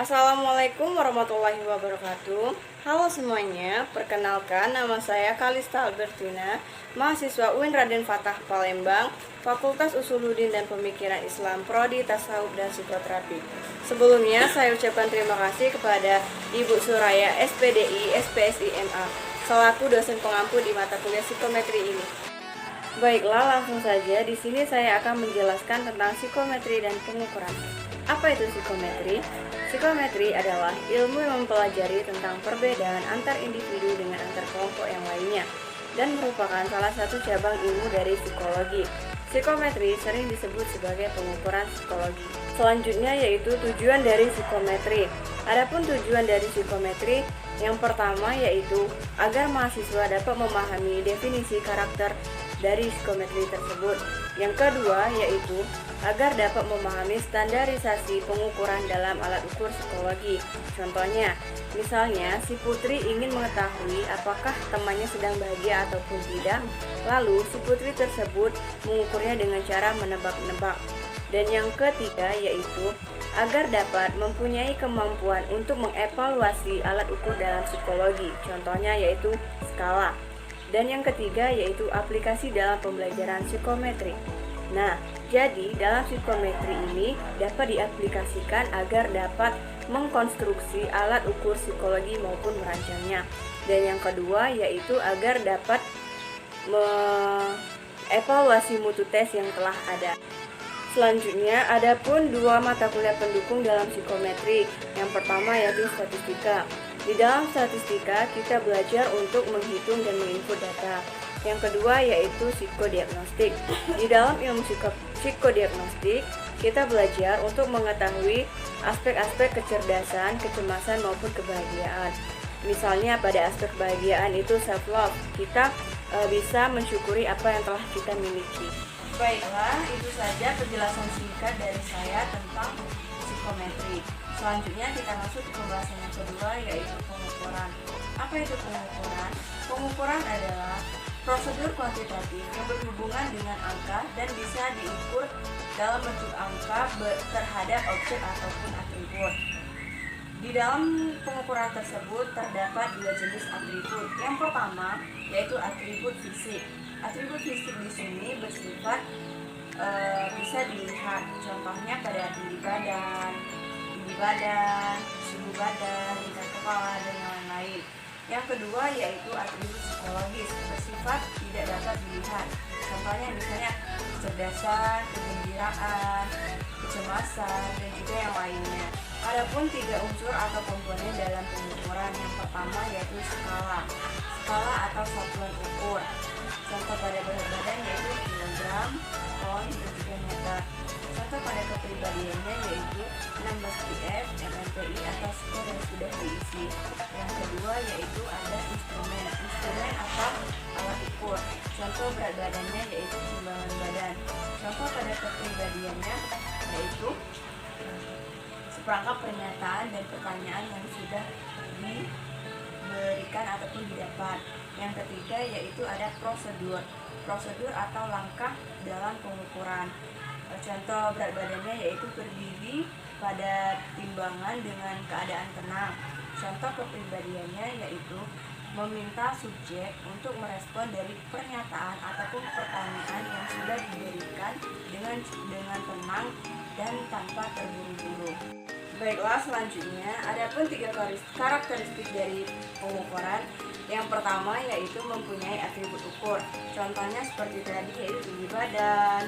Assalamualaikum warahmatullahi wabarakatuh. Halo semuanya, perkenalkan nama saya Kalista Albertina, mahasiswa UIN Raden Fatah Palembang, Fakultas Usuluddin dan Pemikiran Islam, Prodi Tasawuf dan Psikoterapi. Sebelumnya saya ucapkan terima kasih kepada Ibu Suraya SPDI SPSI MA selaku dosen pengampu di mata kuliah psikometri ini. Baiklah, langsung saja di sini saya akan menjelaskan tentang psikometri dan pengukuran. Apa itu psikometri? Psikometri adalah ilmu yang mempelajari tentang perbedaan antar individu dengan antar kelompok yang lainnya dan merupakan salah satu cabang ilmu dari psikologi. Psikometri sering disebut sebagai pengukuran psikologi. Selanjutnya yaitu tujuan dari psikometri. Adapun tujuan dari psikometri yang pertama yaitu agar mahasiswa dapat memahami definisi karakter dari psikometri tersebut. Yang kedua yaitu agar dapat memahami standarisasi pengukuran dalam alat ukur psikologi. Contohnya, misalnya si Putri ingin mengetahui apakah temannya sedang bahagia ataupun tidak, lalu si Putri tersebut mengukurnya dengan cara menebak-nebak. Dan yang ketiga yaitu agar dapat mempunyai kemampuan untuk mengevaluasi alat ukur dalam psikologi. Contohnya yaitu skala. Dan yang ketiga yaitu aplikasi dalam pembelajaran psikometri. Nah, jadi dalam psikometri ini dapat diaplikasikan agar dapat mengkonstruksi alat ukur psikologi maupun merancangnya. Dan yang kedua yaitu agar dapat mengevaluasi mutu tes yang telah ada. Selanjutnya, ada pun dua mata kuliah pendukung dalam psikometri. Yang pertama yaitu statistika. Di dalam statistika, kita belajar untuk menghitung dan menginput data. Yang kedua yaitu psikodiagnostik. Di dalam ilmu psikodiagnostik, kita belajar untuk mengetahui aspek-aspek kecerdasan, kecemasan maupun kebahagiaan. Misalnya pada aspek kebahagiaan itu self love, kita bisa mensyukuri apa yang telah kita miliki. Baiklah, itu saja penjelasan singkat dari saya tentang psikometri. Selanjutnya kita masuk ke pembahasan yang kedua yaitu pengukuran. Apa itu pengukuran? Pengukuran adalah prosedur kuantitatif yang berhubungan dengan angka dan bisa diukur dalam bentuk angka terhadap objek ataupun atribut. Di dalam pengukuran tersebut terdapat dua jenis atribut. Yang pertama yaitu atribut fisik. Atribut fisik di sini bersifat bisa dilihat, contohnya pada tinggi badan, suhu badan, tingkat kepala dan yang lain-lain. Yang kedua yaitu atribut psikologis, bersifat tidak dapat dilihat. Contohnya misalnya kecerdasan, kegembiraan, kecemasan, dan juga yang lainnya. Adapun tiga unsur atau komponen dalam pengukuran. Yang pertama yaitu skala. Skala atau satuan ukur. Contoh pada berat badan yaitu kilogram, ton, dan juga meter. Contoh pada kepribadiannya yaitu 16 PF, MMPI atau skor yang sudah diisi. Yang kedua yaitu ada instrumen atau alat ukur. Contoh berat badannya yaitu timbangan badan. Contoh pada kepribadiannya yaitu seperangkat pernyataan dan pertanyaan yang sudah diberikan ataupun didapat. Yang ketiga yaitu ada prosedur atau langkah dalam pengukuran. Contoh berat badannya yaitu terdiri pada timbangan dengan keadaan tenang. Contoh kepribadiannya yaitu meminta subjek untuk merespon dari pernyataan ataupun pertanyaan yang sudah diberikan dengan tenang dan tanpa terburu-buru. Baiklah, selanjutnya adapun tiga karakteristik dari pengukuran. Yang pertama yaitu mempunyai atribut ukur. Contohnya seperti tadi yaitu tinggi badan,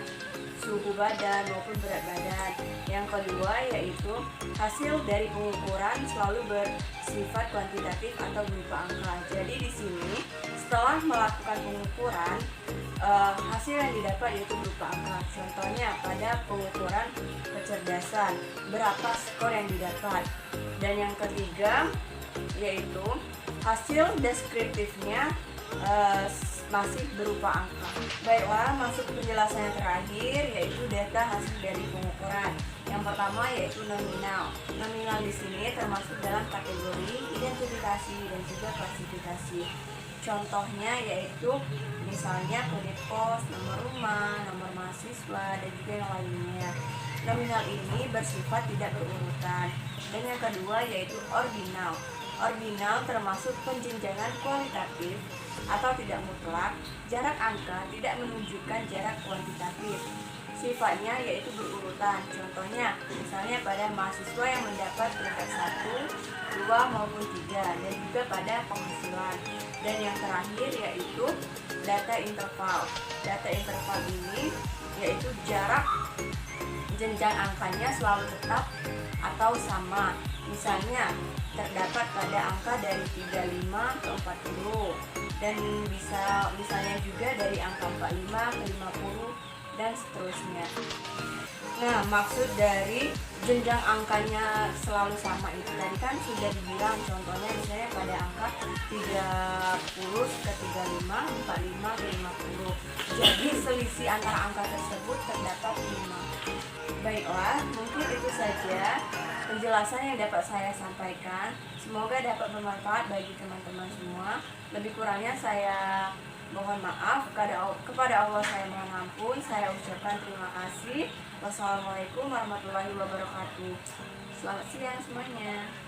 suhu badan maupun berat badan. Yang kedua yaitu hasil dari pengukuran selalu bersifat kuantitatif atau berupa angka. Jadi di sini setelah melakukan pengukuran hasil yang didapat yaitu berupa angka. Contohnya pada pengukuran kecerdasan, berapa skor yang didapat. Dan yang ketiga yaitu hasil deskriptifnya masih berupa angka. Baiklah, masuk ke penjelasan yang terakhir yaitu data hasil dari pengukuran. Yang pertama yaitu nominal. Nominal di sini termasuk dalam kategori identifikasi dan juga klasifikasi. Contohnya yaitu misalnya kode pos, nomor rumah, nomor mahasiswa dan juga yang lainnya. Nominal ini bersifat tidak berurutan. Dan yang kedua yaitu ordinal. Ordinal termasuk penjenjangan kualitatif atau tidak mutlak. Jarak angka tidak menunjukkan jarak kuantitatif. Sifatnya yaitu berurutan. Contohnya, misalnya pada mahasiswa yang mendapat peringkat 1, 2 maupun 3, dan juga pada penghasilan. Dan yang terakhir yaitu data interval. Data interval ini yaitu jarak jenjang angkanya selalu tetap atau sama. Misalnya terdapat pada angka dari 35 ke 40, dan misalnya juga dari angka 45 ke 50 dan seterusnya. Nah, maksud dari jenjang angkanya selalu sama itu tadi kan sudah dibilang, contohnya misalnya pada angka 30 ke 35, 45 ke 50. Jadi selisih antara angka tersebut terdapat 5. Baiklah, mungkin itu saja penjelasan yang dapat saya sampaikan. Semoga dapat bermanfaat bagi teman-teman semua. Lebih kurangnya saya mohon maaf. Kepada Allah saya mohon ampun. Saya ucapkan terima kasih. Wassalamualaikum warahmatullahi wabarakatuh. Selamat siang semuanya.